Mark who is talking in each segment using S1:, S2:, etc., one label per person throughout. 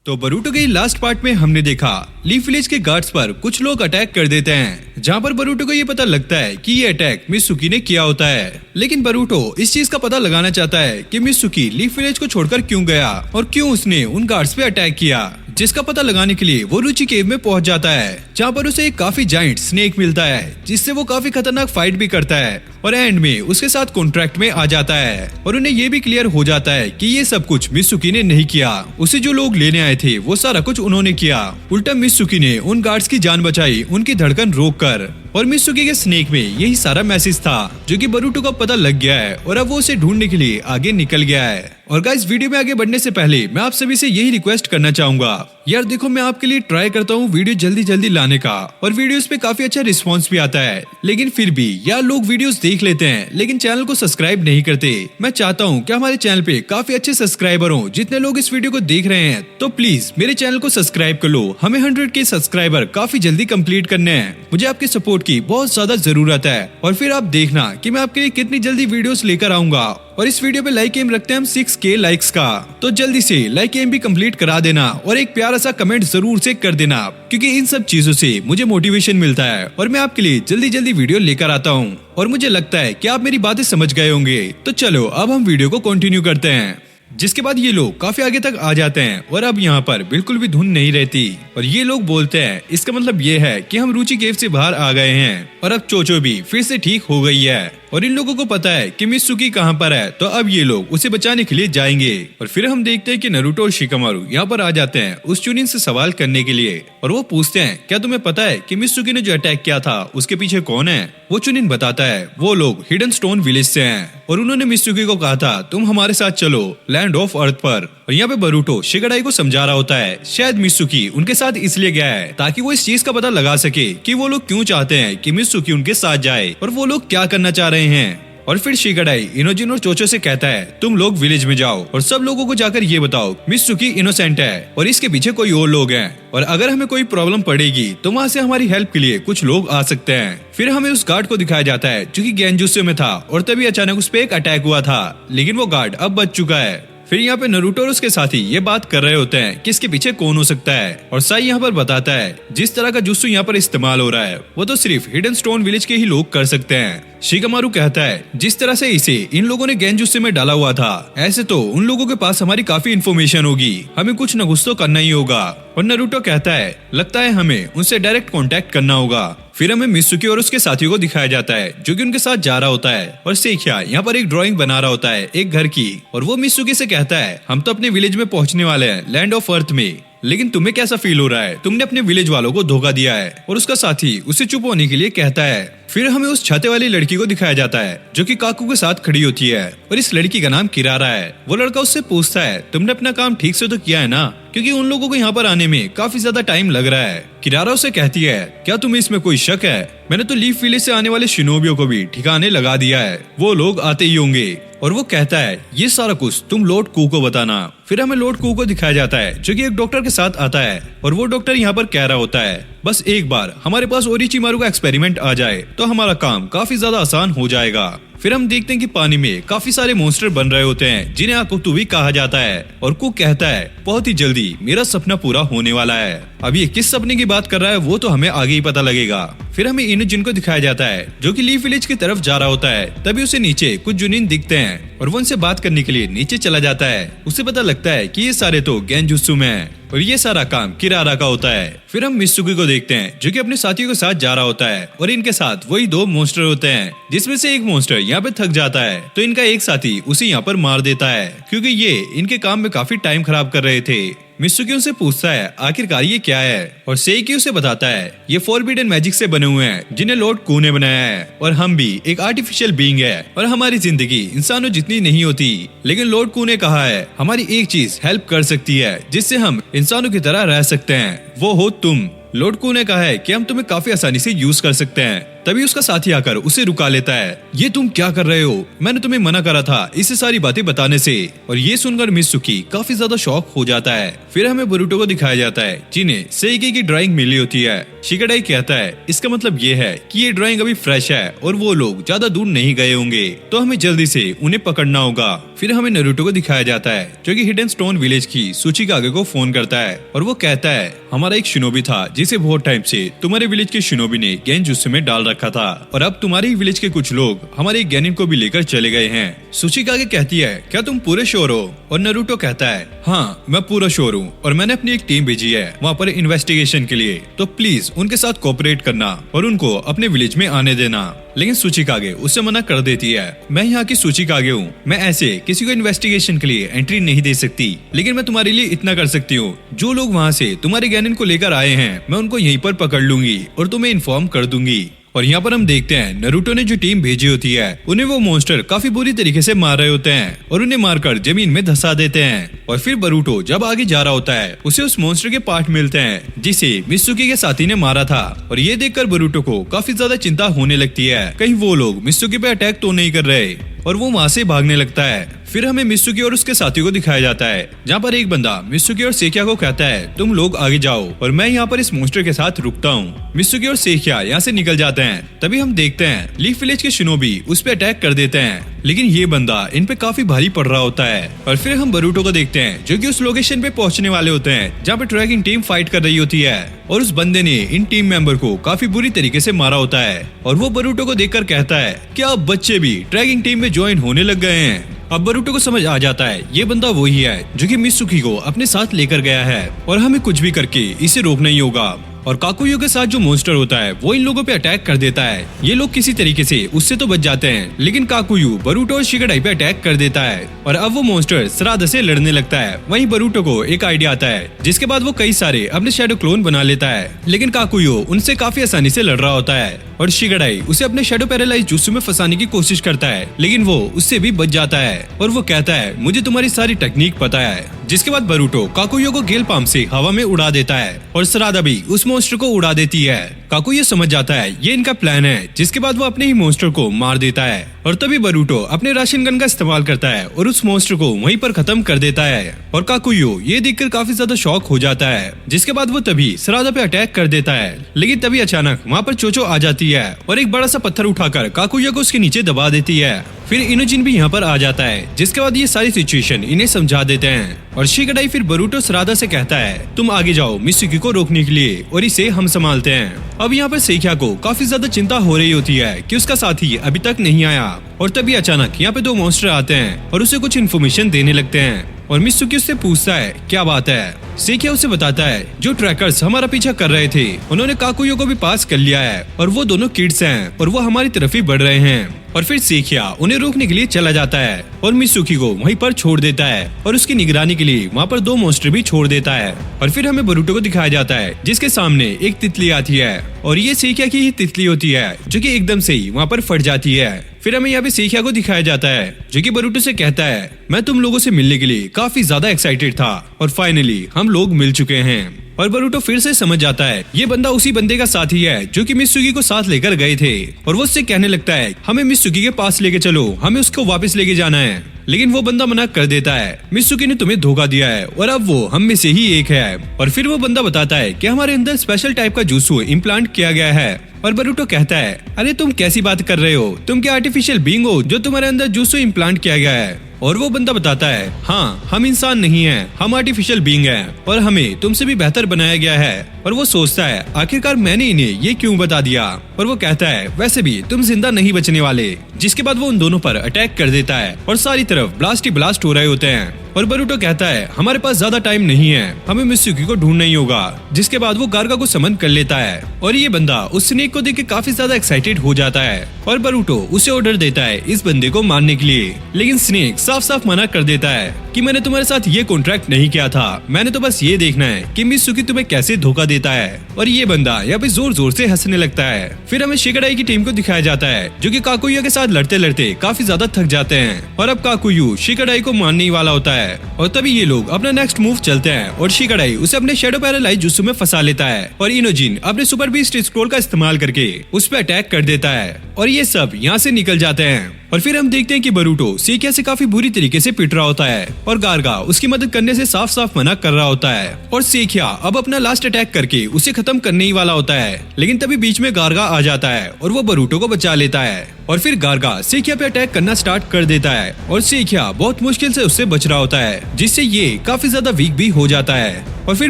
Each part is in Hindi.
S1: तो बरूटो के लास्ट पार्ट में हमने देखा लीफ विलेज के गार्ड्स पर कुछ लोग अटैक कर देते हैं, जहां पर बरूटो को ये पता लगता है कि ये अटैक मित्सुकी ने किया होता है। लेकिन बरूटो इस चीज का पता लगाना चाहता है कि मित्सुकी लीफ विलेज को छोड़कर क्यों गया और क्यों उसने उन गार्ड्स पे अटैक किया, जिसका पता लगाने के लिए वो रुचि केव में पहुंच जाता है, जहां पर उसे एक काफी जाइंट स्नेक मिलता है, जिससे वो काफी खतरनाक फाइट भी करता है और एंड में उसके साथ कॉन्ट्रैक्ट में आ जाता है और उन्हें ये भी क्लियर हो जाता है कि ये सब कुछ मित्सुकी ने नहीं किया, उसे जो लोग लेने आए थे वो सारा कुछ उन्होंने किया। उल्टा मित्सुकी ने उन गार्ड्स की जान बचाई, उनकी धड़कन रोककर। और मित्सुकी के स्नेक में यही सारा मैसेज था जो कि बरूटो को पता लग गया है और अब वो उसे ढूंढने के लिए आगे निकल गया है। और गाइस, वीडियो में आगे बढ़ने से पहले मैं आप सभी से यही रिक्वेस्ट करना चाहूंगा, यार देखो मैं आपके लिए ट्राई करता हूँ वीडियो जल्दी जल्दी लाने का और वीडियोस पे काफी अच्छा रिस्पांस भी आता है, लेकिन फिर भी यार लोग वीडियोस देख लेते हैं लेकिन चैनल को सब्सक्राइब नहीं करते। मैं चाहता हूँ कि हमारे चैनल पे काफी अच्छे सब्सक्राइबर हो, जितने लोग इस वीडियो को देख रहे हैं तो प्लीज मेरे चैनल को सब्सक्राइब कर लो। हमें 100 के सब्सक्राइबर काफी जल्दी कंप्लीट करने हैं, मुझे आपके सपोर्ट की बहुत ज्यादा जरूरत है। और फिर आप देखना कि मैं आपके लिए कितनी जल्दी वीडियोस लेकर आऊंगा। और इस वीडियो पे लाइक एम रखते हैं हम 6K लाइक्स का, तो जल्दी से लाइक एम भी कंप्लीट करा देना और एक प्यारा सा कमेंट जरूर से कर देना, क्योंकि इन सब चीजों से मुझे मोटिवेशन मिलता है और मैं आपके लिए जल्दी जल्दी वीडियो लेकर आता हूँ। और मुझे लगता है कि आप मेरी बातें समझ गए होंगे, तो चलो अब हम वीडियो को कंटिन्यू करते हैं। जिसके बाद ये लोग काफी आगे तक आ जाते हैं और अब यहाँ पर बिल्कुल भी धुन नहीं रहती और ये लोग बोलते हैं इसका मतलब ये है कि हम रुचि केव से बाहर आ गए हैं और अब चोचो भी फिर से ठीक हो गई है और इन लोगों को पता है कि मित्सुकी कहाँ पर है, तो अब ये लोग उसे बचाने के लिए जाएंगे। और फिर हम देखते हैं कि नारुतो और शिकामारू यहाँ पर आ जाते हैं उस चुनिन से सवाल करने के लिए और वो पूछते हैं क्या तुम्हें पता है कि मित्सुकी ने जो अटैक किया था उसके पीछे कौन है। वो चुनिन बताता है वो लोग हिडन स्टोन विलेज से हैं और उन्होंने मित्सुकी को कहा था तुम हमारे साथ चलो लैंड ऑफ अर्थ पर। और यहाँ पे बरूटो शिगाडाई को समझा रहा होता है शायद मित्सुकी उनके साथ इसलिए गया है ताकि वो इस चीज का पता लगा सके कि वो लोग क्यों चाहते हैं कि मित्सुकी उनके साथ जाए और वो लोग क्या करना चाह रहे हैं। और फिर शिगाडाई इनोजिन और चोचो से कहता है तुम लोग विलेज में जाओ और सब लोगों को जाकर ये बताओ मित्सुकी इनोसेंट है और इसके पीछे कोई और लोग हैं और अगर हमें कोई प्रॉब्लम पड़ेगी तो वहाँ से हमारी हेल्प के लिए कुछ लोग आ सकते हैं। फिर हमें उस गार्ड को दिखाया जाता है जो कि गेंजुत्सु में था और तभी अचानक उस पे एक अटैक हुआ था, लेकिन वो गार्ड अब बच चुका है। फिर यहाँ पे नारुतो और उसके साथी ये बात कर रहे होते हैं कि इसके पीछे कौन हो सकता है और साई यहाँ पर बताता है जिस तरह का जुत्सु यहाँ पर इस्तेमाल हो रहा है वो तो सिर्फ हिडन स्टोन विलेज के ही लोग कर सकते हैं। शिकामारू कहता है जिस तरह से इसे इन लोगों ने गेंजुत्सु में डाला हुआ था ऐसे तो उन लोगों के पास हमारी काफी इन्फॉर्मेशन होगी, हमें कुछ न कुछ तो करना ही होगा। और नारुतो कहता है लगता है हमें उनसे डायरेक्ट कांटेक्ट करना होगा। फिर हमें मित्सुकी और उसके साथियों को दिखाया जाता है जो कि उनके साथ जा रहा होता है और सेखिया यहाँ पर एक ड्राइंग बना रहा होता है एक घर की और वो मित्सुकी से कहता है हम तो अपने विलेज में पहुंचने वाले हैं लैंड ऑफ अर्थ में, लेकिन तुम्हें कैसा फील हो रहा है, तुमने अपने विलेज वालों को धोखा दिया है। और उसका साथी उसे चुप होने के लिए कहता है। फिर हमें उस छाते वाली लड़की को दिखाया जाता है जो कि काकू के साथ खड़ी होती है और इस लड़की का नाम किरारा है। वो लड़का उससे पूछता है तुमने अपना काम ठीक से तो किया है ना, क्योंकि उन लोगों को यहाँ पर आने में काफी ज्यादा टाइम लग रहा है। किरारा उसे कहती है क्या तुम्हें इसमें कोई शक है, मैंने तो लीफ विलेज से आने वाले शिनोबियों को भी ठिकाने लगा दिया है, वो लोग आते ही होंगे। और वो कहता है ये सारा कुछ तुम लॉर्ड कू को बताना। फिर हमें लॉर्ड कू को दिखाया जाता है जो कि एक डॉक्टर के साथ आता है और वो डॉक्टर यहाँ पर कह रहा होता है बस एक बार हमारे पास ओरिचिमारू का एक्सपेरिमेंट आ जाए तो हमारा काम काफी ज्यादा आसान हो जाएगा। फिर हम देखते हैं कि पानी में काफी सारे मॉन्स्टर बन रहे होते हैं जिन्हें आकुतुबी कहा जाता है और कुक कहता है बहुत ही जल्दी मेरा सपना पूरा होने वाला है। अब ये किस सपने की बात कर रहा है वो तो हमें आगे ही पता लगेगा। फिर हमें इनोजिन को दिखाया जाता है जो कि लीफ विलेज की तरफ जा रहा होता है, तभी उसे नीचे कुछ जुनिन दिखते हैं और वो उनसे बात करने के लिए नीचे चला जाता है। उसे पता लगता है कि ये सारे तो गेंजुत्सु में हैं और ये सारा काम किरारा का होता है। फिर हम मित्सुकी को देखते हैं जो कि अपने साथियों के साथ जा रहा होता है और इनके साथ वही 2 मॉन्स्टर होते हैं, जिसमें से एक मॉन्स्टर यहाँ पे थक जाता है तो इनका एक साथी उसे यहाँ पर मार देता है क्योंकि ये इनके काम में काफी टाइम खराब कर रहे थे। मित्सुकी उनसे पूछता है आखिरकार ये क्या है और सेइकी उसे बताता है ये फॉरबिडन मैजिक से बने हुए हैं जिन्हें लॉर्ड कू ने बनाया है और हम भी एक आर्टिफिशियल बीइंग है और हमारी जिंदगी इंसानों जितनी नहीं होती, लेकिन लॉर्ड कू ने कहा है हमारी एक चीज हेल्प कर सकती है जिससे हम इंसानों की तरह रह सकते हैं, वो हो तुम। लॉर्ड कू ने कहा है कि हम तुम्हें काफी आसानी से यूज कर सकते हैं। तभी उसका साथी आकर उसे रुका लेता है ये तुम क्या कर रहे हो, मैंने तुम्हें मना करा था इसे सारी बातें बताने से। और ये सुनकर मित्सुकी काफी ज्यादा शॉक हो जाता है। फिर हमें बरूटो को दिखाया जाता है जिन्हें सेइकी की ड्राइंग मिली होती है। शिगाडाई कहता है इसका मतलब ये है कि ये ड्राइंग अभी फ्रेश है और वो लोग ज्यादा दूर नहीं गए होंगे, तो हमें जल्दी से उन्हें पकड़ना होगा। फिर हमें नारुतो को दिखाया जाता है जो कि हिडन स्टोन विलेज की सुचिकागे को फोन करता है और वो कहता है हमारा एक शिनोबी था जिसे बहुत टाइम से तुम्हारे विलेज के शिनोबी ने गेंजुत्सु में डाल रखा था और अब तुम्हारे ही विलेज के कुछ लोग हमारे गेनिन को भी लेकर चले गए हैं। सुचिकागे कहती है क्या तुम पूरे श्योर हो? और नारुतो कहता है हाँ मैं पूरा श्योर हूँ और मैंने अपनी एक टीम भेजी है वहाँ पर इन्वेस्टिगेशन के लिए, तो प्लीज उनके साथ कोऑपरेट करना और उनको अपने विलेज में आने देना। लेकिन सुचिकागे उससे मना कर देती है। मैं यहाँ की सुचिकागे हूँ, मैं ऐसे किसी को इन्वेस्टिगेशन के लिए एंट्री नहीं दे सकती, लेकिन मैं तुम्हारे लिए इतना कर सकती हूँ, जो लोग वहाँ से तुम्हारे गेनिन को लेकर आए हैं मैं उनको यहीं पर पकड़ लूंगी और तुम्हें इन्फॉर्म कर दूंगी। और यहाँ पर हम देखते हैं नारुतो ने जो टीम भेजी होती है उन्हें वो मॉन्स्टर काफी बुरी तरीके से मार रहे होते हैं और उन्हें मारकर जमीन में धंसा देते हैं। और फिर बरूटो जब आगे जा रहा होता है उसे उस मॉन्स्टर के पार्ट मिलते हैं जिसे मित्सुकी के साथी ने मारा था और ये देखकर बरूटो को काफी ज्यादा चिंता होने लगती है कहीं वो लोग मित्सुकी पे अटैक तो नहीं कर रहे और वो वहाँ से भागने लगता है। फिर हमें मित्सुकी और उसके साथी को दिखाया जाता है जहाँ पर एक बंदा मित्सुकी और सेकिया को कहता है तुम लोग आगे जाओ और मैं यहाँ पर इस मॉन्स्टर के साथ रुकता हूँ। मित्सुकी और सेकिया यहाँ से निकल जाते हैं। तभी हम देखते हैं लीफ विलेज के शिनोबी उस पे अटैक कर देते हैं, लेकिन ये बंदा इन पे काफी भारी पड़ रहा होता है। और फिर हम बरूटो को देखते हैं जो कि उस लोकेशन पे पहुंचने वाले होते हैं जहाँ पे ट्रैकिंग टीम फाइट कर रही होती है और उस बंदे ने इन टीम मेंबर को काफी बुरी तरीके से मारा होता है और वो बरूटो को देखकर कहता है क्या अब बच्चे भी ट्रैकिंग टीम में ज्वाइन होने लग गए हैं? अब बरूटो को समझ आ जाता है ये बंदा वही है जो कि मित्सुकी को अपने साथ लेकर गया है और हमें कुछ भी करके इसे रोकना ही होगा। और काकुयो के साथ जो मॉन्स्टर होता है वो इन लोगों पे अटैक कर देता है। ये लोग किसी तरीके से उससे तो बच जाते हैं, लेकिन काकुयो बरूटो और शिगेडाई पे अटैक कर देता है और अब वो मॉन्स्टर सरादा से लड़ने लगता है। वहीं बरूटो को एक आइडिया आता है जिसके बाद वो कई सारे अपने शैडो क्लोन बना लेता है, लेकिन काकुयो उनसे काफी आसानी से लड़ रहा होता है और शिगेडाई उसे अपने शैडो पैरालाइज जुत्सु में फंसाने की कोशिश करता है, लेकिन वो उससे भी बच जाता है और वो कहता है मुझे तुम्हारी सारी टेक्निक पता है। जिसके बाद बरूटो काकुयो को गेल पाम से हवा में उड़ा देता है और सरादा भी उस मॉन्स्टर को उड़ा देती है। काकुयो समझ जाता है ये इनका प्लान है, जिसके बाद वो अपने ही मॉन्स्टर को मार देता है और तभी बरूटो अपने राशन गन का इस्तेमाल करता है और उस मॉन्स्टर को वहीं पर खत्म कर देता है और काकुयो ये देखकर काफी ज्यादा शॉक हो जाता है। जिसके बाद वो तभी सरादा पे अटैक कर देता है, लेकिन तभी अचानक वहाँ पर चोचो आ जाती है और एक बड़ा सा पत्थर उठाकर काकुयो को उसके नीचे दबा देती है। फिर इनोजिन भी यहाँ पर आ जाता है, जिसके बाद ये सारी सिचुएशन इन्हें समझा देते हैं और शिगेडाई फिर बरूटो सरादा से कहता है तुम आगे जाओ मित्सुकी को रोकने के लिए और इसे हम संभालते हैं। अब यहाँ पर सेकिया को काफी ज्यादा चिंता हो रही होती है कि उसका साथी अभी तक नहीं आया और तभी अचानक यहाँ पे दो मॉन्स्टर आते हैं और उसे कुछ इन्फॉर्मेशन देने लगते हैं और मित्सुकी उससे पूछता है क्या बात है। सेकिया उसे बताता है जो ट्रैकर्स हमारा पीछा कर रहे थे उन्होंने काकुयो को भी पास कर लिया है और वो दोनों किड्स हैं और वो हमारी तरफ ही बढ़ रहे हैं। और फिर सेकिया उन्हें रोकने के लिए चला जाता है और मित्सुकी को वहीं पर छोड़ देता है और उसकी निगरानी के लिए वहाँ पर दो मॉन्स्टर भी छोड़ देता है। और फिर हमें बरूटो को दिखाया जाता है जिसके सामने एक तितली आती है और ये सेकिया की ही तितली होती है जो कि एकदम से ही वहाँ पर फट जाती है। फिर हमें यहाँ पे सेकिया को दिखाया जाता है जो कि बरूटो से कहता है मैं तुम लोगों से मिलने के लिए काफी ज्यादा एक्साइटेड था और फाइनली हम लोग मिल चुके हैं। और बरूटो फिर से समझ जाता है ये बंदा उसी बंदे का साथी है जो कि मित्सुकी को साथ लेकर गए थे और वो उससे कहने लगता है हमें मित्सुकी के पास लेके चलो, हमें उसको वापस लेके जाना है। लेकिन वो बंदा मना कर देता है मित्सुकी ने तुम्हें धोखा दिया है और अब वो हम में से ही एक है। और फिर वो बंदा बताता है कि हमारे अंदर स्पेशल टाइप का जुत्सु इम्प्लांट किया गया है और बरूटो कहता है अरे तुम कैसी बात कर रहे हो, तुम क्या आर्टिफिशियल बीइंग हो जो तुम्हारे अंदर जुत्सु इम्प्लांट किया गया है। और वो बंदा बताता है हाँ हम इंसान नहीं हैं, हम आर्टिफिशियल बीइंग हैं और हमें तुमसे भी बेहतर बनाया गया है। और वो सोचता है आखिरकार मैंने इन्हें ये क्यों बता दिया। और वो कहता है वैसे भी तुम जिंदा नहीं बचने वाले। जिसके बाद वो उन दोनों पर अटैक कर देता है और सारी तरफ ब्लास्ट ही ब्लास्ट हो रहे होते हैं। और बरूटो कहता है हमारे पास ज्यादा टाइम नहीं है, हमें मित्सुकी को ढूंढना ही होगा। जिसके बाद वो गार्गा को समन कर लेता है और ये बंदा उस स्नेक को देख के काफी ज्यादा एक्साइटेड हो जाता है और बरूटो उसे ऑर्डर देता है इस बंदे को मारने के लिए। लेकिन स्नेक साफ साफ मना कर देता है कि मैंने तुम्हारे साथ ये कॉन्ट्रैक्ट नहीं किया था, मैंने तो बस ये देखना है कि मित्सुकी तुम्हें कैसे धोखा देता है। और ये बंदा यहाँ पे जोर जोर से हंसने लगता है। फिर हमें शिगेडाई की टीम को दिखाया जाता है जो कि काकुयो के साथ लड़ते लड़ते काफी ज्यादा थक जाते हैं और अब काकुयो शिगेडाई को मारने ही वाला होता है। और तभी ये लोग अपना नेक्स्ट मूव चलते हैं और शिगेडाई उसे अपने शैडो पैरालाइज जुत्सु में फंसा लेता है और इनोजिन अपने सुपर बीस्ट स्क्रॉल का इस्तेमाल करके उस पर अटैक कर देता है और ये सब यहाँ से निकल जाते हैं। और फिर हम देखते हैं कि बरूटो सेकिया से काफी बुरी तरीके से पिट रहा होता है और गार्गा उसकी मदद करने से साफ साफ मना कर रहा होता है और सेकिया अब अपना लास्ट अटैक करके उसे खत्म करने ही वाला होता है। लेकिन तभी बीच में गार्गा आ जाता है और वो बरूटो को बचा लेता है और फिर गार्गा सेकिया पे अटैक करना स्टार्ट कर देता है और सेकिया बहुत मुश्किल से उससे बच रहा होता है, जिससे ये काफी ज्यादा वीक भी हो जाता है और फिर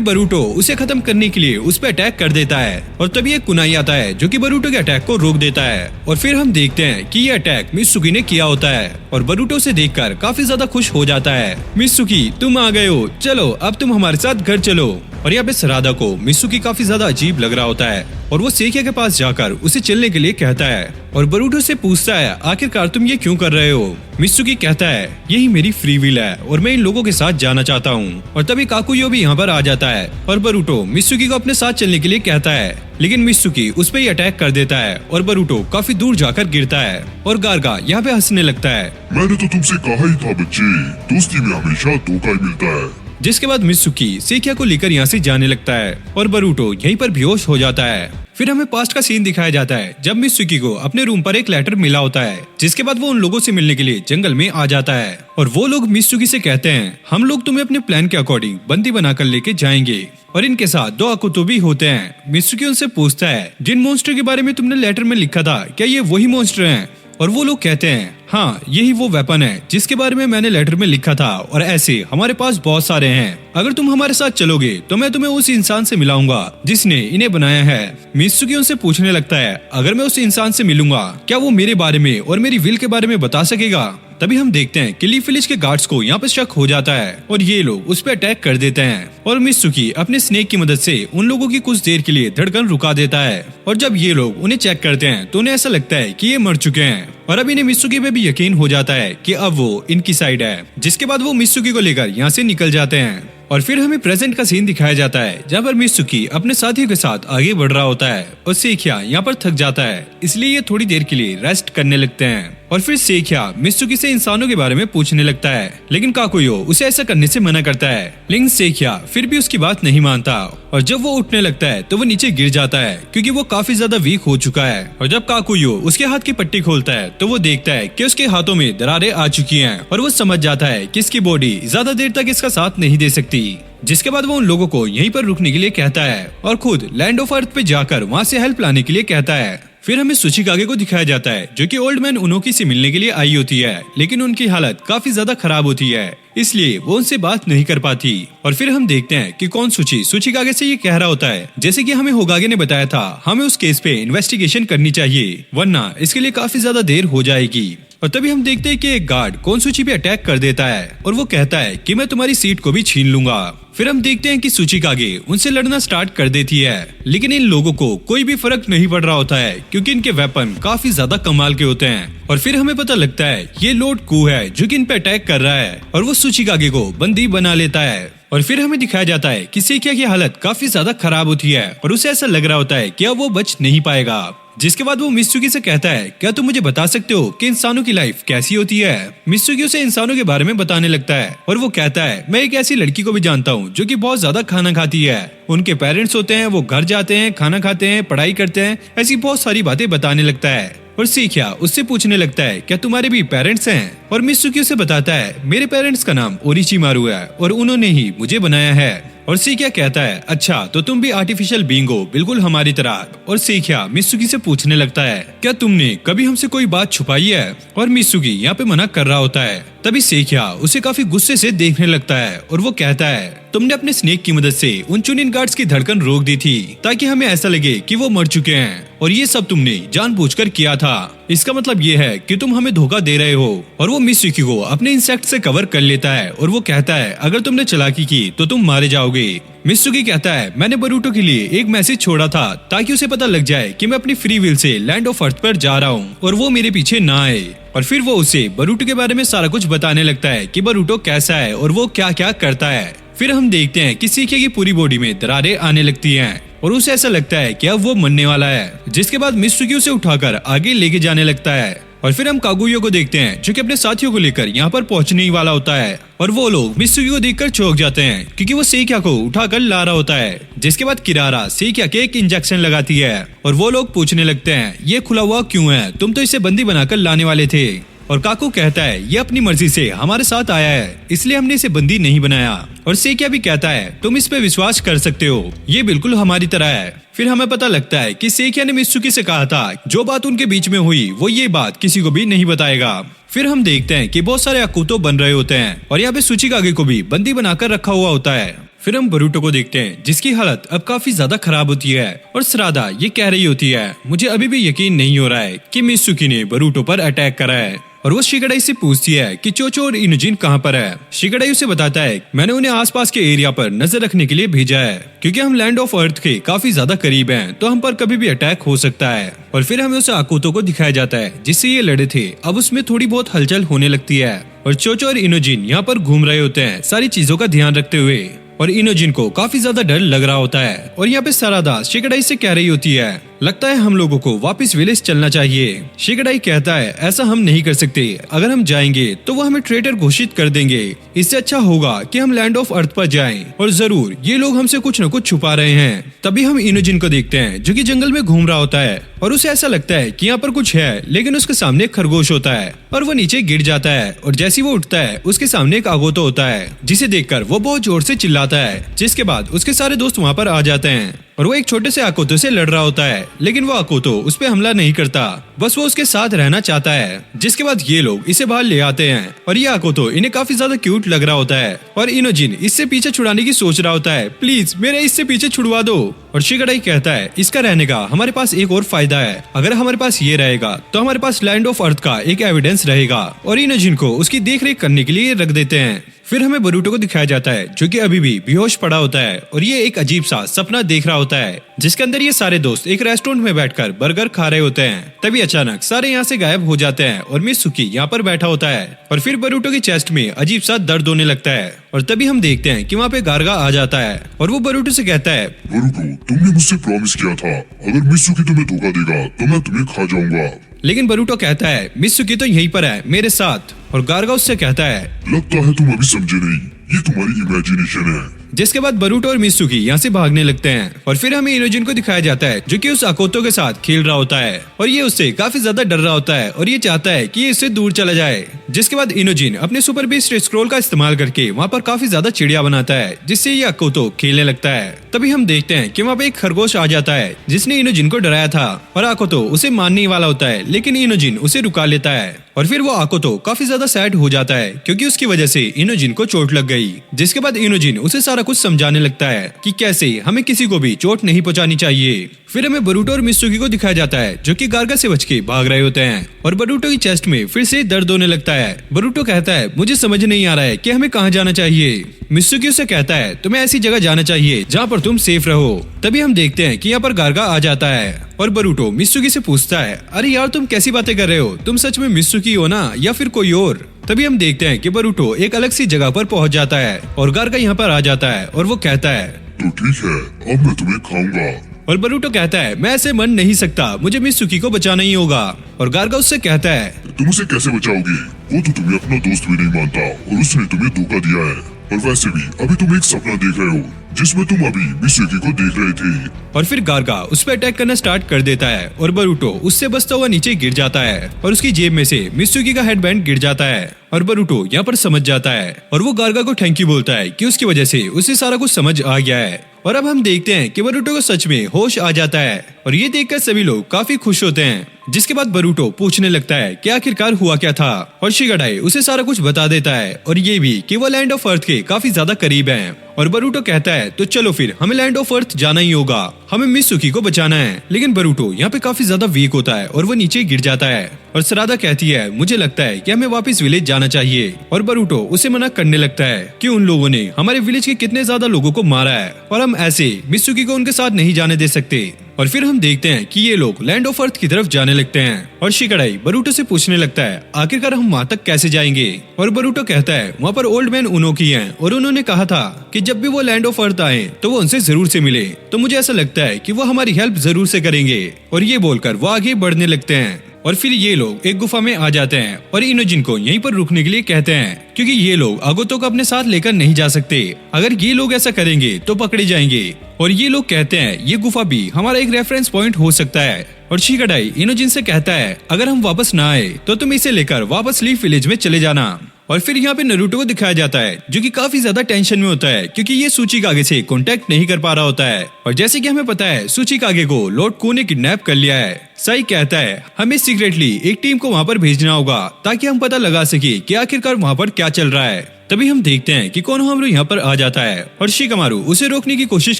S1: बरूटो उसे खत्म करने के लिए उस पे अटैक कर देता है और तभी एक कुनाई आता है जो कि बरूटो के अटैक को रोक देता है और फिर हम देखते हैं कि ये अटैक मित्सुकी ने किया होता है और बरूटो उसे देखकर काफी ज्यादा खुश हो जाता है। मित्सुकी तुम आ गए हो, चलो अब तुम हमारे साथ घर चलो। और यहाँ पे सरादा को मित्सुकी काफी ज्यादा अजीब लग रहा होता है और वो सेकिया के पास जाकर उसे चलने के लिए कहता है और बरूटो से पूछता है आखिरकार तुम ये क्यों कर रहे हो। मित्सुकी कहता है यही मेरी फ्री विल है और मैं इन लोगों के साथ जाना चाहता हूँ। और तभी काकुयो भी यहाँ पर आ जाता है और बरूटो मित्सुकी को अपने साथ चलने के लिए कहता है, लेकिन मित्सुकी उस पर ही अटैक कर देता है और बरूटो काफी दूर जाकर गिरता है और गार्गा यहाँ पे हंसने लगता है।
S2: मैंने तो तुमसे कहा ही था बच्चे, दोस्ती में हमेशा धोखा ही मिलता है।
S1: जिसके बाद मित्सुकी सेकिया को लेकर यहाँ से जाने लगता है और बरूटो यहीं पर बेहोश हो जाता है। फिर हमें पास्ट का सीन दिखाया जाता है जब मित्सुकी को अपने रूम पर एक लेटर मिला होता है, जिसके बाद वो उन लोगों से मिलने के लिए जंगल में आ जाता है और वो लोग मित्सुकी से कहते हैं हम लोग तुम्हें अपने प्लान के अकॉर्डिंग बंदी बनाकर लेके जाएंगे और इनके साथ 2 आकुतो भी होते हैं। मित्सुकी उनसे पूछता है जिन मॉन्स्टर के बारे में तुमने लेटर में लिखा था क्या ये वही मॉन्स्टर हैं? और वो लोग कहते हैं हाँ यही वो वेपन है जिसके बारे में मैंने लेटर में लिखा था और ऐसे हमारे पास बहुत सारे हैं। अगर तुम हमारे साथ चलोगे तो मैं तुम्हें उस इंसान से मिलाऊंगा जिसने इन्हें बनाया है। मित्सुकी उनसे पूछने लगता है अगर मैं उस इंसान से मिलूंगा क्या वो मेरे बारे में और मेरी विल के बारे में बता सकेगा। तभी हम देखते हैं कि लीफ विलेज के गार्ड्स को यहाँ पे शक हो जाता है और ये लोग उस पर अटैक कर देते हैं और मित्सुकी अपने स्नेक की मदद से उन लोगों की कुछ देर के लिए धड़कन रुका देता है और जब ये लोग उन्हें चेक करते हैं तो उन्हें ऐसा लगता है कि ये मर चुके हैं और अब इन्हें मित्सुकी पे भी यकीन हो जाता है कि अब वो इनकी साइड है। जिसके बाद वो मित्सुकी को लेकर यहाँ से निकल जाते हैं और फिर हमें प्रेजेंट का सीन दिखाया जाता है जहाँ पर मित्सुकी अपने साथियों के साथ आगे बढ़ रहा होता है और सेकिया यहाँ पर थक जाता है, इसलिए ये थोड़ी देर के लिए रेस्ट करने लगते हैं। और फिर सेकिया मित्सुकी से इंसानों के बारे में पूछने लगता है, लेकिन काकुयो उसे ऐसा करने से मना करता है। लेकिन सेकिया फिर भी उसकी बात नहीं मानता और जब वो उठने लगता है तो वो नीचे गिर जाता है क्योंकि वो काफी ज्यादा वीक हो चुका है। और जब काकुयो उसके हाथ की पट्टी खोलता है तो वो देखता है कि उसके हाथों में दरारें आ चुकी हैं और वो समझ जाता है कि इसकी बॉडी ज्यादा देर तक इसका साथ नहीं दे सकती। जिसके बाद वो उन लोगों को यहीं पर रुकने के लिए कहता है और खुद लैंड ऑफ अर्थ पे जाकर वहाँ से हेल्प लाने के लिए कहता है। फिर हमें सुचिकागे को दिखाया जाता है जो कि ओल्ड मैन उनोकी से मिलने के लिए आई होती है, लेकिन उनकी हालत काफी ज्यादा खराब होती है इसलिए वो उनसे बात नहीं कर पाती। और फिर हम देखते हैं कि कौन सुचिकागे से ये कह रहा होता है जैसे कि हमें होगागे ने बताया था हमें उस केस पे इन्वेस्टिगेशन करनी चाहिए वरना इसके लिए काफी ज्यादा देर हो जाएगी। और तभी हम देखते हैं कि एक गार्ड कोनसुची पे अटैक कर देता है और वो कहता है कि मैं तुम्हारी सीट को भी छीन लूंगा। फिर हम देखते हैं कि सुचिकागे उनसे लड़ना स्टार्ट कर देती है, लेकिन इन लोगों को कोई भी फर्क नहीं पड़ रहा होता है क्योंकि इनके वेपन काफी ज्यादा कमाल के होते हैं। और फिर हमें पता लगता है ये लॉर्ड कू है जो कि इन पे अटैक कर रहा है और वो सुचिकागे को बंदी बना लेता है। और फिर हमें दिखाया जाता है कि सेकिया की हालत काफी ज्यादा खराब होती है और उसे ऐसा लग रहा होता है कि अब वो बच नहीं पाएगा। जिसके बाद वो मित्सुकी से कहता है क्या तुम मुझे बता सकते हो कि इंसानों की लाइफ कैसी होती है। मित्सुकी उसे इंसानों के बारे में बताने लगता है और वो कहता है मैं एक ऐसी लड़की को भी जानता हूँ जो कि बहुत ज्यादा खाना खाती है। उनके पेरेंट्स होते हैं, वो घर जाते हैं, खाना खाते हैं, पढ़ाई करते हैं, ऐसी बहुत सारी बातें बताने लगता है। और सेकिया उससे पूछने लगता है क्या तुम्हारे भी पेरेंट्स हैं। और मित्सुकी उसे बताता है मेरे पेरेंट्स का नाम ओरिचिमारू है और उन्होंने ही मुझे बनाया है। और सेकिया कहता है अच्छा तो तुम भी आर्टिफिशियल बीइंग हो बिल्कुल हमारी तरह। और सेकिया मित्सुकी से पूछने लगता है क्या तुमने कभी हमसे कोई बात छुपाई है। और मित्सुकी यहाँ पे मना कर रहा होता है। तभी सेकिया उसे काफी गुस्से से देखने लगता है और वो कहता है तुमने अपने स्नेक की मदद से उन चुनिन गार्ड्स की धड़कन रोक दी थी ताकि हमें ऐसा लगे कि वो मर चुके हैं और ये सब तुमने जानबूझकर किया था। इसका मतलब ये है कि तुम हमें धोखा दे रहे हो। और वो मित्सुकी को अपने इंसेक्ट से कवर कर लेता है और वो कहता है अगर तुमने चालाकी की तो तुम मारे जाओगे। मित्सुकी कहता है मैंने बरूटो के लिए एक मैसेज छोड़ा था ताकि उसे पता लग जाए कि मैं अपनी free will say land of earth पर जा रहा हूँ और वो मेरे पीछे ना आए। और फिर वो उसे बरूटो के बारे में सारा कुछ बताने लगता है कि बरूटो कैसा है और वो क्या क्या करता है। फिर हम देखते हैं कि सेकिया की पूरी बॉडी में दरारें आने लगती हैं और उसे ऐसा लगता है कि अब वो मरने वाला है। जिसके बाद मित्सुकी उसे उठाकर आगे लेके जाने लगता है। और फिर हम कागुयो को देखते हैं जो कि अपने साथियों को लेकर यहाँ पर पहुंचने ही वाला होता है और वो लोग मित्सुकी को देखकर चौंक जाते हैं क्योंकि वो सेकिया को उठाकर ला रहा होता है। जिसके बाद किरारा सेकिया के एक इंजेक्शन लगाती है और वो लोग पूछने लगते हैं ये खुला हुआ क्यों है, तुम तो इसे बंदी बनाकर लाने वाले थे। और काकू कहता है ये अपनी मर्जी से हमारे साथ आया है, इसलिए हमने इसे बंदी नहीं बनाया। और सेकिया भी कहता है तुम इस पे विश्वास कर सकते हो, ये बिल्कुल हमारी तरह है। फिर हमें पता लगता है कि सेकिया ने मित्सुकी से कहा था जो बात उनके बीच में हुई वो ये बात किसी को भी नहीं बताएगा। फिर हम देखते हैं कि बहुत सारे अकुतो बन रहे होते हैं और यहाँ पे सुचिकागे को भी बंदी बनाकर रखा हुआ होता है। फिर हम बरूटो को देखते हैं जिसकी हालत अब काफी ज्यादा खराब होती है और सरादा ये कह रही होती है मुझे अभी भी यकीन नहीं हो रहा है कि मित्सुकी ने बरूटो पर अटैक करा है। और वो शिगड़ाई से पूछती है कि चोचो और इनुजिन कहाँ पर है। शिगड़ाई उसे बताता है मैंने उन्हें आसपास के एरिया पर नजर रखने के लिए भेजा है क्योंकि हम लैंड ऑफ अर्थ के काफी ज्यादा करीब हैं, तो हम पर कभी भी अटैक हो सकता है। और फिर हमें उसे अकुतो को दिखाया जाता है जिससे ये लड़े थे, अब उसमें थोड़ी बहुत हलचल होने लगती है और चोचो और इनुजिन यहाँ पर घूम रहे होते हैं सारी चीजों का ध्यान रखते हुए। और इनुजिन को काफी ज्यादा डर लग रहा होता है और यहाँ पे सरादा शिगड़ाई से कह रही होती है लगता है हम लोगों को वापस विलेज चलना चाहिए। शिगड़ाई कहता है ऐसा हम नहीं कर सकते, अगर हम जाएंगे तो वो हमें ट्रेटर घोषित कर देंगे, इससे अच्छा होगा कि हम लैंड ऑफ अर्थ पर जाएं। और जरूर ये लोग हमसे कुछ न कुछ छुपा रहे हैं। तभी हम इनुजिन को देखते हैं जो कि जंगल में घूम रहा होता है और उसे ऐसा लगता है कि यहाँ पर कुछ है, लेकिन उसके सामने एक खरगोश होता है और वो नीचे गिर जाता है। और जैसे वो उठता है उसके सामने एक आगोतो होता है जिसे देखकर वो बहुत जोर से चिल्लाता है, जिसके बाद उसके सारे दोस्त वहाँ पर आ जाते हैं और वो एक छोटे से अकुतो से लड़ रहा होता है, लेकिन वो अकुतो उस पे हमला नहीं करता, बस वो उसके साथ रहना चाहता है। जिसके बाद ये लोग इसे बाहर ले आते हैं और ये अकुतो इन्हें काफी ज्यादा क्यूट लग रहा होता है और इनुजिन इससे पीछे छुड़ाने की सोच रहा होता है, प्लीज मेरे इससे पीछे छुड़वा दो। और शिगड़ाई कहता है इसका रहने का हमारे पास एक और फायदा है, अगर हमारे पास ये रहेगा तो हमारे पास लैंड ऑफ अर्थ का एक एविडेंस रहेगा। और इनुजिन को उसकी देखरेख करने के लिए रख देते हैं। फिर हमें बरूटो को दिखाया जाता है जो कि अभी भी बेहोश पड़ा होता है और ये एक अजीब सा सपना देख रहा होता है जिसके अंदर ये सारे दोस्त एक रेस्टोरेंट में बैठकर बर्गर खा रहे होते हैं। तभी अचानक सारे यहाँ से गायब हो जाते हैं और मित्सुकी यहाँ पर बैठा होता है और फिर बरूटो की चेस्ट में अजीब सा दर्द होने लगता है और तभी हम देखते हैं कि वहाँ पे गार्गा आ जाता है और वो बरूटो से कहता है
S2: बरूटो तुमने मुझसे प्रॉमिस किया था अगर मित्सुकी तुम्हें धोखा देगा तो मैं तुम्हें खा जाऊंगा।
S1: लेकिन बरूटो कहता है मित्सुकी तो यहीं पर है मेरे साथ। और गार्गा उससे कहता है
S2: लगता है तुम अभी समझे नहीं, ये तुम्हारी इमेजिनेशन है।
S1: जिसके बाद बरूटो और मित्सुकी यहाँ से भागने लगते हैं और फिर हमें इनुजिन को दिखाया जाता है जो कि उस अकोतो के साथ खेल रहा होता है और ये उससे काफी ज्यादा डर रहा होता है और ये चाहता है कि ये इससे दूर चला जाए। जिसके बाद इनुजिन अपने सुपर बीस्ट स्क्रोल का इस्तेमाल करके वहाँ पर काफी ज्यादा चिड़िया बनाता है जिससे ये अकोतो खेलने लगता है। तभी हम देखते हैं कि वहाँ पे एक खरगोश आ जाता है जिसने इनुजिन को डराया था और अकोतो उसे मारने वाला होता है, लेकिन इनुजिन उसे रुका लेता है और फिर वो अकोतो काफी ज्यादा सैड हो जाता है क्योंकि उसकी वजह से इनुजिन को चोट लग गई। जिसके बाद इनुजिन उसे सारा कुछ समझाने लगता है कि कैसे हमें किसी को भी चोट नहीं पहुंचानी चाहिए। फिर हमें बरूटो और मित्सुकी को दिखाया जाता है जो कि गार्गा से बच के भाग रहे होते हैं और बरूटो की चेस्ट में फिर से दर्द होने लगता है। बरूटो कहता है मुझे समझ नहीं आ रहा है कि हमें कहाँ जाना चाहिए। मित्सुकी उसे कहता है तुम्हें ऐसी जगह जाना चाहिए जहाँ पर तुम सेफ रहो। तभी हम देखते हैं कि यहाँ पर गार्गा आ जाता है और बरूटो मित्सुकी से पूछता है अरे यार तुम कैसी बातें कर रहे हो, तुम सच में मित्सुकी हो ना या फिर कोई और। तभी हम देखते हैं कि बरूटो एक अलग सी जगह पर पहुंच जाता है और गार्गा यहाँ पर आ जाता है और वो कहता है
S2: तो ठीक है अब मैं तुम्हें खाऊंगा।
S1: और बरूटो कहता है मैं ऐसे मन नहीं सकता, मुझे मित्सुकी को बचाना ही होगा। और गार्गा उससे कहता है
S2: तुम उसे कैसे बचाओगे, वो तो तुम्हें अपना दोस्त भी नहीं मानता और उसने तुम्हें धोखा दिया है। और वैसे भी अभी तुम एक सपना देख रहे हो जिसमें तुम अभी मित्सुकी को देख रहे थे।
S1: और फिर गार्गा उस पर अटैक करना स्टार्ट कर देता है और बरूटो उससे बचता हुआ नीचे गिर जाता है और उसकी जेब में से मित्सुकी का हेडबैंड गिर जाता है और बरूटो यहाँ पर समझ जाता है और वो गार्गा को थैंक यू बोलता है कि उसकी वजह से उसे सारा कुछ समझ आ गया है। और अब हम देखते हैं कि बरूटो को सच में होश आ जाता है और ये देखकर सभी लोग काफी खुश होते हैं। जिसके बाद बरूटो पूछने लगता है कि आखिरकार हुआ क्या था और शिगड़ाई उसे सारा कुछ बता देता है और ये भी कि वो लैंड ऑफ अर्थ के काफी ज्यादा करीब हैं। और बरूटो कहता है तो चलो फिर हमें लैंड ऑफ अर्थ जाना ही होगा, हमें मित्सुकी को बचाना है। लेकिन बरूटो यहाँ पे काफी ज्यादा वीक होता है और वो नीचे गिर जाता है और सरादा कहती है मुझे लगता है कि हमें वापस विलेज जाना चाहिए। और बरूटो उसे मना करने लगता है कि उन लोगों ने हमारे विलेज के कितने ज्यादा लोगों को मारा है और हम ऐसे मित्सुकी को उनके साथ नहीं जाने दे सकते। और फिर हम देखते हैं कि ये लोग लैंड ऑफ अर्थ की तरफ जाने लगते हैं और शिगड़ाई बरूटो से पूछने लगता है आखिरकार हम वहाँ तक कैसे जाएंगे। और बरूटो कहता है वहाँ पर ओल्ड मैन उनोकी हैं और उन्होंने कहा था कि जब भी वो लैंड ऑफ अर्थ आए तो वो उनसे जरूर से मिले, तो मुझे ऐसा लगता है कि वो हमारी हेल्प जरूर से करेंगे। और ये बोलकर वो आगे बढ़ने लगते हैं और फिर ये लोग एक गुफा में आ जाते हैं और इनुजिन को यहीं पर रुकने के लिए कहते हैं क्योंकि ये लोग अगोतो को अपने साथ लेकर नहीं जा सकते, अगर ये लोग ऐसा करेंगे तो पकड़े जाएंगे। और ये लोग कहते हैं ये गुफा भी हमारा एक रेफरेंस पॉइंट हो सकता है और शिकाडाई इनोजिन से कहता है अगर हम वापस ना आए तो तुम इसे लेकर वापस लीफ विलेज में चले जाना। और फिर यहाँ पे नारुतो को दिखाया जाता है जो कि काफी ज्यादा टेंशन में होता है क्योंकि ये सूचिकागे से कांटेक्ट नहीं कर पा रहा होता है। और जैसे कि हमें पता है सूचिकागे को लॉर्ड कू ने किडनैप कर लिया है। साई कहता है हमें सीक्रेटली एक टीम को वहाँ पर भेजना होगा ताकि हम पता लगा सके कि आखिरकार वहाँ पर क्या चल रहा है। तभी हम देखते हैं कि कोनोहामारू यहाँ पर आ जाता है और शिकामारू उसे रोकने की कोशिश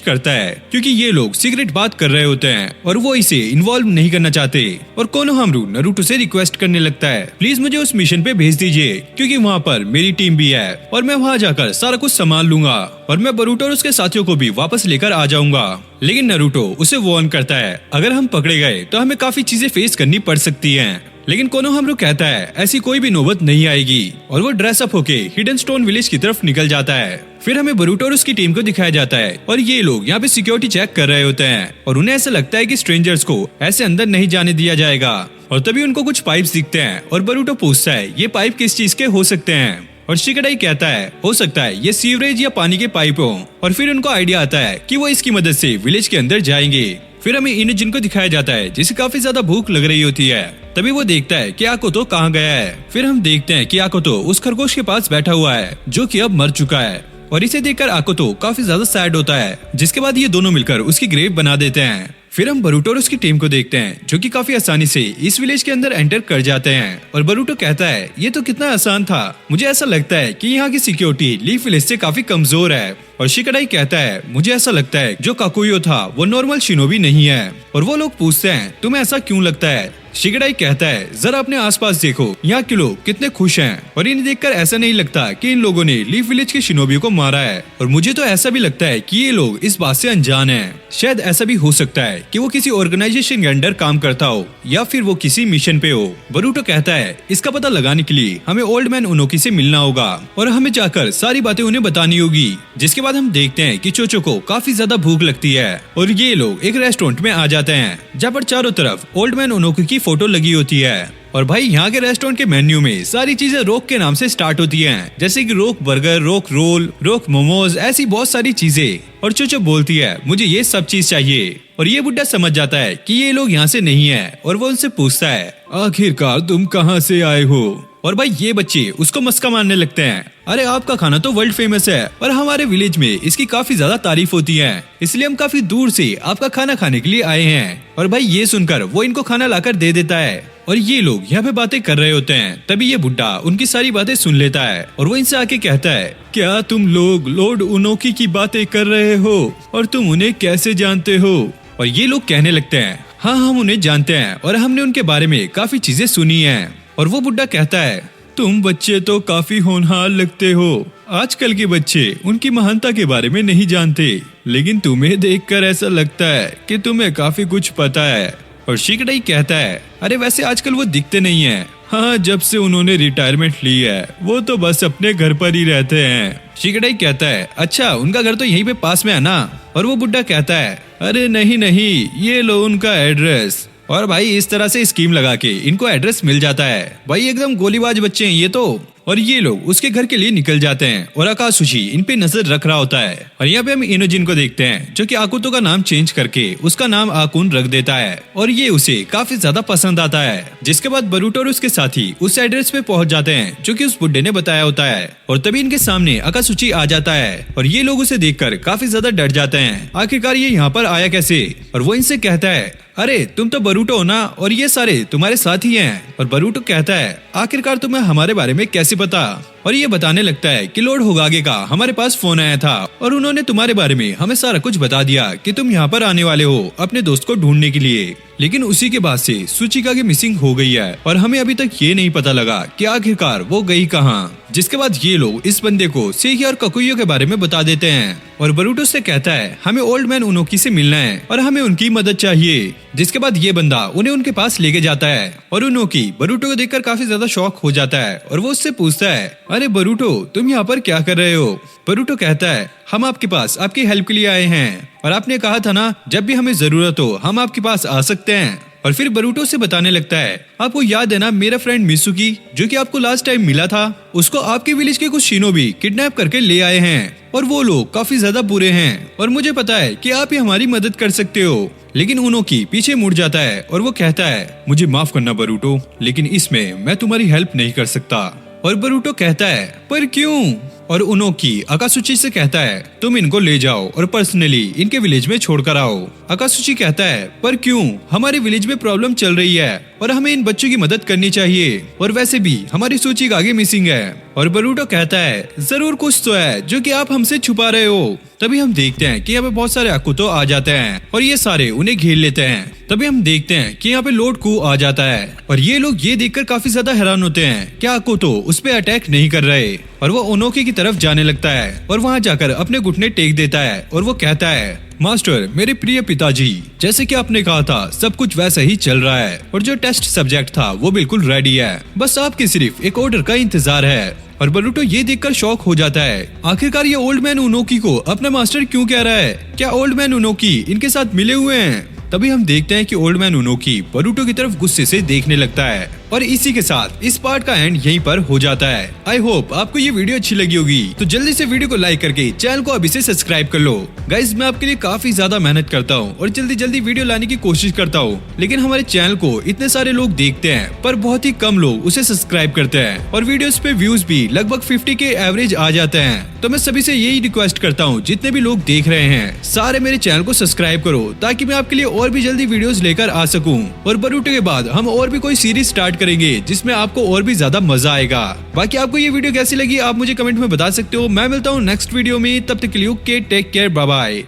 S1: करता है क्योंकि ये लोग सीक्रेट बात कर रहे होते हैं और वो इसे इन्वॉल्व नहीं करना चाहते। और कोनोहामारू नारुतो से रिक्वेस्ट करने लगता है प्लीज मुझे उस मिशन पे भेज दीजिए क्योंकि वहाँ पर मेरी टीम भी है और मैं वहाँ जाकर सारा कुछ संभाल लूंगा और मैं बरूटो और उसके साथियों को भी वापस लेकर आ जाऊंगा। लेकिन नारुतो उसे वार्न करता है अगर हम पकड़े गए तो हमें काफी चीजें फेस करनी पड़ सकती हैं। लेकिन कोनोहामारू कहता है ऐसी कोई भी नौबत नहीं आएगी और वो ड्रेस अप होके हिडन स्टोन विलेज की तरफ निकल जाता है। फिर हमें बरूटो और उसकी टीम को दिखाया जाता है और ये लोग यहाँ पे सिक्योरिटी चेक कर रहे होते हैं और उन्हें ऐसा लगता है कि स्ट्रेंजर्स को ऐसे अंदर नहीं जाने दिया जाएगा। और तभी उनको कुछ पाइप्स दिखते हैं और बरूटो पूछता है ये पाइप किस चीज के हो सकते हैं। और शिकाडाई कहता है हो सकता है ये सीवरेज या पानी के पाइप हो। और फिर उनको आइडिया आता है कि वो इसकी मदद से विलेज के अंदर जाएंगे। फिर हमें इनोजिन को दिखाया जाता है जिसे काफी ज्यादा भूख लग रही होती है। तभी वो देखता है कि आकोतो कहाँ गया है। फिर हम देखते हैं कि आकोतो उस खरगोश के पास बैठा हुआ है जो कि अब मर चुका है और इसे देखकर आकोतो काफी ज्यादा सैड होता है। जिसके बाद ये दोनों मिलकर उसकी ग्रेव बना देते हैं। फिर हम बरूटो और उसकी टीम को देखते हैं जो कि काफी आसानी से इस विलेज के अंदर एंटर कर जाते हैं। और बरूटो कहता है ये तो कितना आसान था, मुझे ऐसा लगता है कि यहाँ की सिक्योरिटी लीफ विलेज से काफी कमजोर है। और शिकाडाई कहता है मुझे ऐसा लगता है जो काकुयो था वो नॉर्मल शिनोबी नहीं है। और वो लोग पूछते हैं तुम्हें ऐसा क्यों लगता है। शिकाडाई कहता है जरा अपने आसपास देखो, यहाँ के लोग कितने खुश हैं और इन्हें देखकर ऐसा नहीं लगता कि इन लोगों ने लीफ विलेज के शिनोबियों को मारा है। और मुझे तो ऐसा भी लगता है कि ये लोग इस बात से अनजान हैं। शायद ऐसा भी हो सकता है कि वो किसी ऑर्गेनाइजेशन के अंडर काम करता हो या फिर वो किसी मिशन पे हो। बरूटो कहता है इसका पता लगाने के लिए हमें ओल्ड मैन उनोकी से मिलना होगा और हमें जाकर सारी बातें उन्हें बतानी होगी। जिसके बाद हम देखते हैं कि चोचो को काफी ज्यादा भूख लगती है और ये लोग एक रेस्टोरेंट में आ जाते हैं जहाँ पर चारों तरफ ओल्ड मैन उनोकी की फोटो लगी होती है। और भाई यहाँ के रेस्टोरेंट के मेन्यू में सारी चीजें रोक के नाम से स्टार्ट होती हैं, जैसे कि रोक बर्गर, रोक रोल, रोक मोमोज, ऐसी बहुत सारी चीजें। और चोचो बोलती है मुझे ये सब चीज चाहिए। और ये बुड्ढा समझ जाता है कि ये लोग यहाँ से नहीं है और वो उनसे पूछता है आखिरकार तुम कहाँ से आए हो। और भाई ये बच्चे उसको मस्का मारने लगते हैं अरे आपका खाना तो वर्ल्ड फेमस है और हमारे विलेज में इसकी काफी ज्यादा तारीफ होती है, इसलिए हम काफी दूर से आपका खाना खाने के लिए आए हैं। और भाई ये सुनकर वो इनको खाना लाकर दे देता है और ये लोग यहाँ पे बातें कर रहे होते हैं। तभी ये बुड्ढा उनकी सारी बातें सुन लेता है और वो इनसे आके कहता है क्या तुम लोग लॉर्ड उनोकी की बातें कर रहे हो और तुम उन्हें कैसे जानते हो। और ये लोग कहने लगते हैं हाँ हम उन्हें जानते हैं और हमने उनके बारे में काफी चीजें सुनी हैं। और वो बुड्ढा कहता है तुम बच्चे तो काफी होनहार लगते हो, आजकल के बच्चे उनकी महानता के बारे में नहीं जानते, लेकिन तुम्हें देखकर ऐसा लगता है कि तुम्हें काफी कुछ पता है। और शिकाडाई कहता है अरे वैसे आजकल वो दिखते नहीं है, हाँ जब से उन्होंने रिटायरमेंट ली है वो तो बस अपने घर पर ही रहते हैं। शिकाडाई कहता है अच्छा उनका घर तो यहीं पे पास में है ना। और वो बुड्ढा कहता है अरे नहीं नहीं ये लो उनका एड्रेस। और भाई इस तरह से स्कीम लगा के इनको एड्रेस मिल जाता है। भाई एकदम गोलीबाज बच्चे हैं ये तो। और ये लोग उसके घर के लिए निकल जाते हैं और आकाशुशी इन पे नजर रख रहा होता है। और यहाँ पे हम इनोजिन को देखते हैं जो कि आकुतो का नाम चेंज करके उसका नाम आकुन रख देता है और ये उसे काफी ज्यादा पसंद आता है। जिसके बाद बरूटो और उसके साथी उस एड्रेस पे पहुंच जाते हैं जो कि उस बुड्ढे ने बताया होता है। और तभी इनके सामने आकाशुची आ जाता है और ये लोग उसे देखकर काफी ज्यादा डर जाते हैं, आखिरकार ये यहाँ पर आया कैसे। और वो इनसे कहता है अरे तुम तो बरूटो हो ना और ये सारे तुम्हारे साथ ही हैं। और बरूटो कहता है आखिरकार तुम्हें हमारे बारे में कैसे पता। और ये बताने लगता है कि लॉर्ड होगागे का हमारे पास फोन आया था और उन्होंने तुम्हारे बारे में हमें सारा कुछ बता दिया कि तुम यहाँ पर आने वाले हो अपने दोस्त को ढूंढने के लिए। लेकिन उसी के बाद से सुचिकागे मिसिंग हो गई है और हमें अभी तक ये नहीं पता लगा कि आखिरकार वो गई कहाँ। जिसके बाद ये लोग इस बंदे को सेही और ककुयो के बारे में बता देते हैं और बरूटो से कहता है हमें ओल्ड मैन उनोकी से मिलना है और हमें उनकी मदद चाहिए। जिसके बाद ये बंदा उन्हें उनके पास लेके जाता है और उनोकी बरूटो को देखकर काफी ज्यादा शॉक हो जाता है और वो उससे पूछता है अरे बरूटो तुम यहाँ पर क्या कर रहे हो। बरूटो कहता है हम आपके पास आपकी हेल्प के लिए आए हैं और आपने कहा था ना जब भी हमें जरूरत हो हम आपके पास आ सकते हैं। और फिर बरूटो से बताने लगता है, आपको याद है ना मेरा फ्रेंड मित्सुकी जो कि आपको लास्ट टाइम मिला था, उसको आपके विलेज के कुछ शिनोबी किडनैप करके ले आए हैं और वो लोग काफी ज्यादा बुरे हैं और मुझे पता है कि आप ही हमारी मदद कर सकते हो। लेकिन उनोकी पीछे मुड़ जाता है और वो कहता है, मुझे माफ करना बरूटो, लेकिन इसमें मैं तुम्हारी हेल्प नहीं कर सकता। और बरूटो कहता है, पर क्यों? और उनोकी अकासुची से कहता है, तुम इनको ले जाओ और पर्सनली इनके विलेज में छोड़कर आओ। अकासुची कहता है, पर क्यों? हमारे विलेज में प्रॉब्लम चल रही है और हमें इन बच्चों की मदद करनी चाहिए और वैसे भी हमारी सूची आगे मिसिंग है। और बरूटो कहता है, जरूर कुछ तो है जो कि आप हमसे छुपा रहे हो। तभी हम देखते हैं कि यहाँ पे बहुत सारे अकुतो आ जाते हैं और ये सारे उन्हें घेर लेते हैं। तभी हम देखते हैं कि यहाँ पे लोड कू आ जाता है और ये लोग ये देखकर काफी ज्यादा हैरान होते हैं क्या अकुतो उस पे अटैक नहीं कर रहे। और वो ओनोकी की तरफ जाने लगता है और वहाँ जाकर अपने घुटने टेक देता है और वो कहता है, मास्टर मेरे प्रिय पिताजी, जैसे कि आपने कहा था सब कुछ वैसा ही चल रहा है और जो टेस्ट सब्जेक्ट था वो बिल्कुल रेडी है, बस आपके सिर्फ एक ऑर्डर का इंतजार है। और बरूटो ये देखकर शॉक हो जाता है, आखिरकार ये ओल्ड मैन उनोकी को अपना मास्टर क्यों कह रहा है? क्या ओल्ड मैन उनोकी इनके साथ मिले हुए हैं? तभी हम देखते हैं कि ओल्ड मैन उनोकी बरूटो की तरफ गुस्से से देखने लगता है और इसी के साथ इस पार्ट का एंड यहीं पर हो जाता है। आई होप आपको ये वीडियो अच्छी लगी होगी, तो जल्दी से वीडियो को लाइक करके चैनल को अभी से सब्सक्राइब कर लो। गाइज मैं आपके लिए काफी ज्यादा मेहनत करता हूँ और जल्दी जल्दी वीडियो लाने की कोशिश करता हूँ, लेकिन हमारे चैनल को इतने सारे लोग देखते हैं पर बहुत ही कम लोग उसे सब्सक्राइब करते हैं और वीडियोस पे व्यूज भी लगभग 50 के एवरेज आ जाते हैं। तो मैं सभी से यही रिक्वेस्ट करता हूँ, जितने भी लोग देख रहे हैं सारे मेरे चैनल को सब्सक्राइब करो ताकि मैं आपके लिए और भी जल्दी वीडियोस लेकर आ सकूं। और बरूटो के बाद हम और भी कोई सीरीज स्टार्ट करेंगे जिसमें आपको और भी ज्यादा मजा आएगा। बाकी आपको ये वीडियो कैसी लगी आप मुझे कमेंट में बता सकते हो। मैं मिलता हूँ नेक्स्ट वीडियो में, तब तक के लिए टेक केयर, बाय बाय।